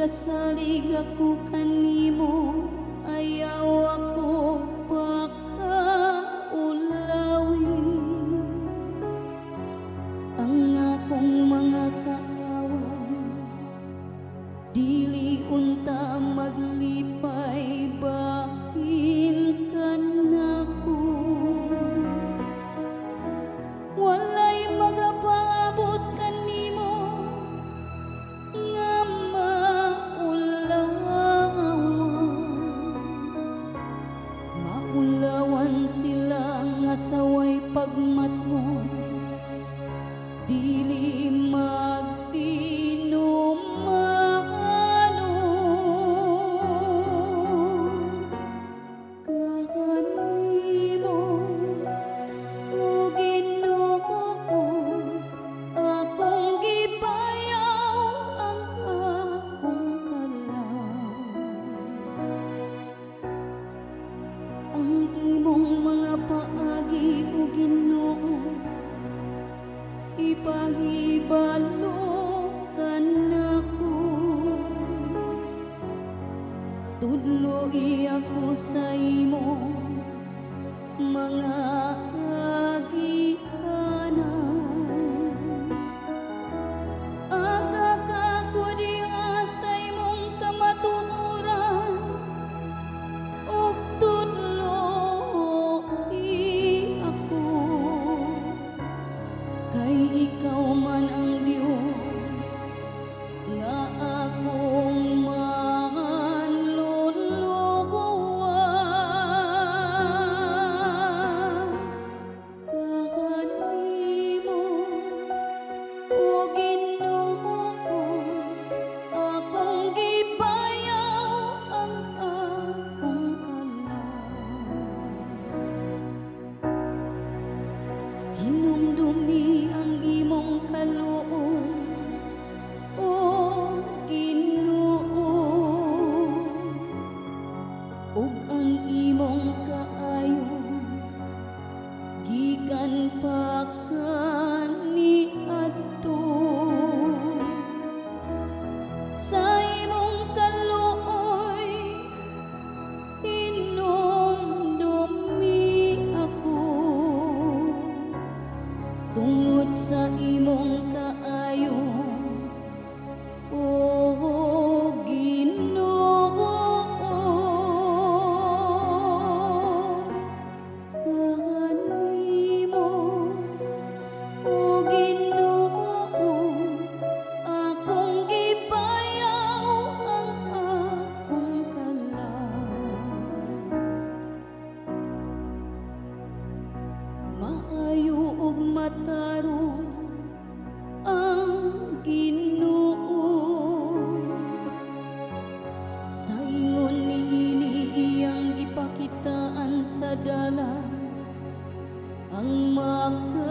Nagasalig ako kanimo, ayaw ako pakaulawi. Ang akong mga kaaway, dili unta maglipay, bahin ka nako. Walay magapaabot kanimo nga maulawan sila nga saway pagmatmo, dili magtinumano. Kahanimo o Ginoo, akong gipayaw ang akong kalag. Ang imong mga paagi o Ginoo, ipahibalo ka nako. Tudloi ako sa imong mga agianan. Aga ka diha sa imong kamatuoran, ug tudloi ako. Kay ikaw man ang Dios nga akong manluluwas. Kahanimo o Ginoo, akong gipayaw ang akong kalag. Hinumdumi ang imong kaluoy, o Ginoo, ug ang imong kaayo gikan pa kaniadto. Sa imong kaluoy hinumdumi ako, tungod sa imong kaayo, o Ginoo. Kahanimo o Ginoo, akong gipayaw ang akong kalag. Maayo ug matarong ang Ginoo, sa ingon niini iyang gipakitaan sa dalan ang makasasala.